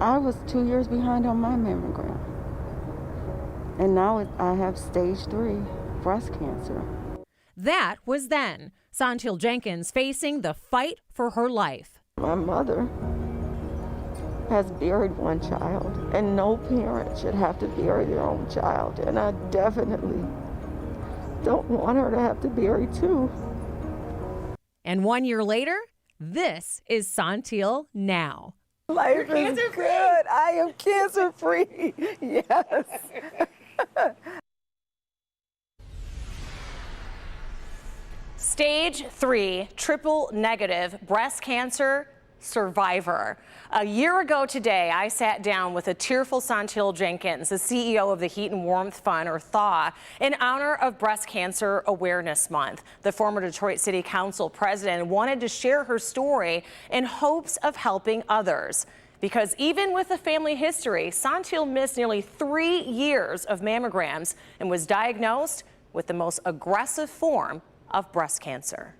I was 2 years behind on my mammogram. And now I have stage 3 breast cancer. That was then. Saunteel Jenkins facing the fight for her life. My mother has buried one child, and no parent should have to bury their own child. And I definitely don't want her to have to bury 2. And 1 year later, this is Saunteel now. Life is good. I am cancer-free. Yes. Stage 3, triple negative breast cancer survivor. A year ago today, I sat down with a tearful Saunteel Jenkins, the CEO of the Heat and Warmth Fund, or THAW, in honor of Breast Cancer Awareness Month. The former Detroit City Council president wanted to share her story in hopes of helping others. Because even with a family history, Saunteel missed nearly 3 years of mammograms and was diagnosed with the most aggressive form of breast cancer.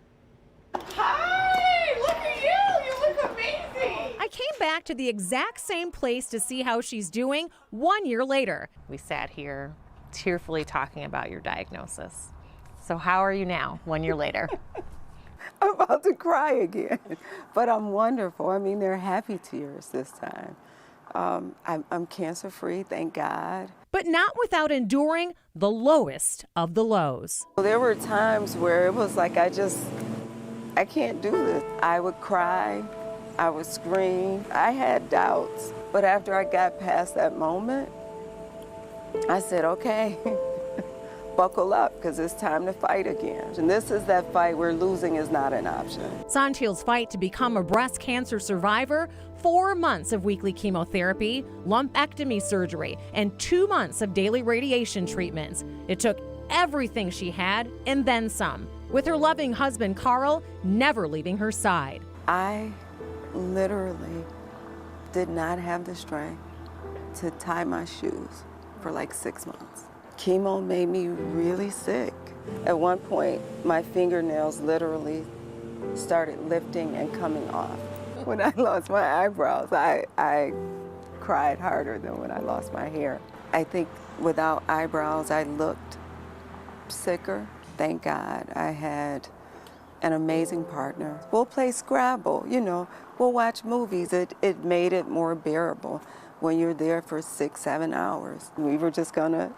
Hi, look at you. You look amazing. I came back to the exact same place to see how she's doing 1 year later. We sat here tearfully talking about your diagnosis. So how are you now, 1 year later? I'm about to cry again, but I'm wonderful. I mean, they're happy tears this time. I'm cancer-free, thank God. But not without enduring the lowest of the lows. There were times where it was like, I can't do this. I would cry, I would scream. I had doubts, but after I got past that moment, I said, okay, buckle up, because it's time to fight again. And this is that fight where losing is not an option. Saunteel's fight to become a breast cancer survivor: 4 months of weekly chemotherapy, lumpectomy surgery, and 2 months of daily radiation treatments. It took everything she had and then some, with her loving husband, Carl, never leaving her side. I literally did not have the strength to tie my shoes for like 6 months. Chemo made me really sick. At one point, my fingernails literally started lifting and coming off. When I lost my eyebrows, I cried harder than when I lost my hair. I think without eyebrows, I looked sicker. Thank God I had an amazing partner. We'll play Scrabble, we'll watch movies. It made it more bearable when you're there for 6-7 hours. We were just gonna,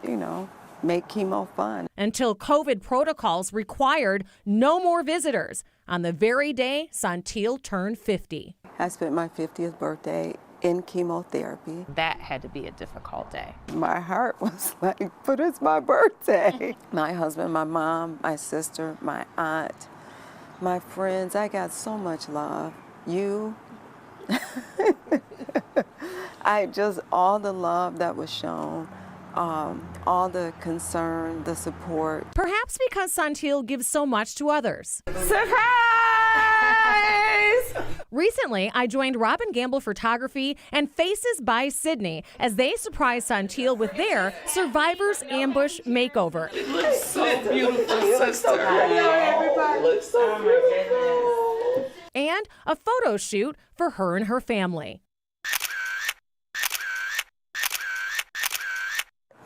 make chemo fun. Until COVID protocols required no more visitors on the very day Saunteel turned 50. I spent my 50th birthday in chemotherapy. That had to be a difficult day. My heart was like, but it's my birthday. My husband, my mom, my sister, my aunt, my friends, I got so much love. You, all the love that was shown, all the concern, the support. Perhaps because Saunteel gives so much to others. Surprise! Recently, I joined Robin Gamble Photography and Faces by Sydney as they surprised Saunteel with their Survivor's Ambush makeover. You look so beautiful, sister. Everybody looks so beautiful. And a photo shoot for her and her family.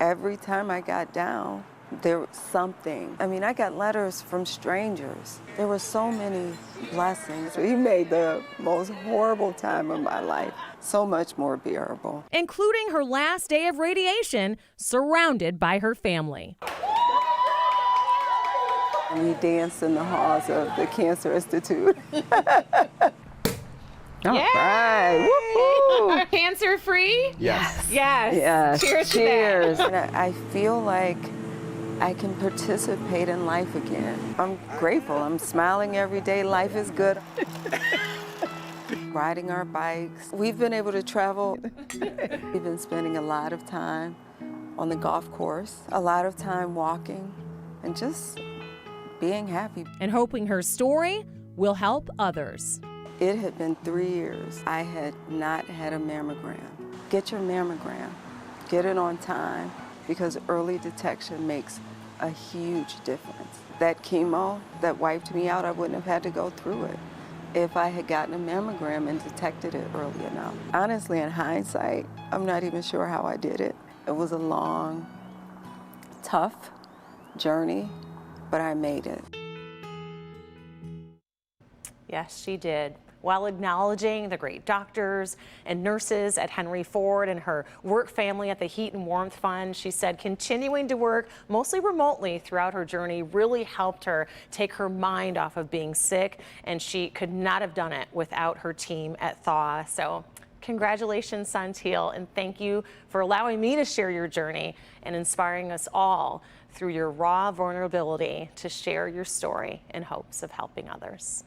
Every time I got down, there was something. I mean, I got letters from strangers. There were so many blessings. He made the most horrible time of my life so much more bearable. Including her last day of radiation, surrounded by her family. We danced in the halls of the Cancer Institute. All right. Woo-hoo. Cancer-free? Yes. Yes. Yes. Cheers to Cheers. And I feel like I can participate in life again. I'm grateful. I'm smiling every day. Life is good. Riding our bikes. We've been able to travel. We've been spending a lot of time on the golf course, a lot of time walking, and just being happy. And hoping her story will help others. It had been 3 years. I had not had a mammogram. Get your mammogram. Get it on time, because early detection makes a huge difference. That chemo that wiped me out, I wouldn't have had to go through it. if I had gotten a mammogram and detected it early enough. Honestly, in hindsight, I'm not even sure how I did it. It was a long, tough journey, but I made it. Yes, she did. While acknowledging the great doctors and nurses at Henry Ford and her work family at the Heat and Warmth Fund, she said continuing to work mostly remotely throughout her journey really helped her take her mind off of being sick, and she could not have done it without her team at Thaw. So congratulations, Saunteel, and thank you for allowing me to share your journey and inspiring us all through your raw vulnerability to share your story in hopes of helping others.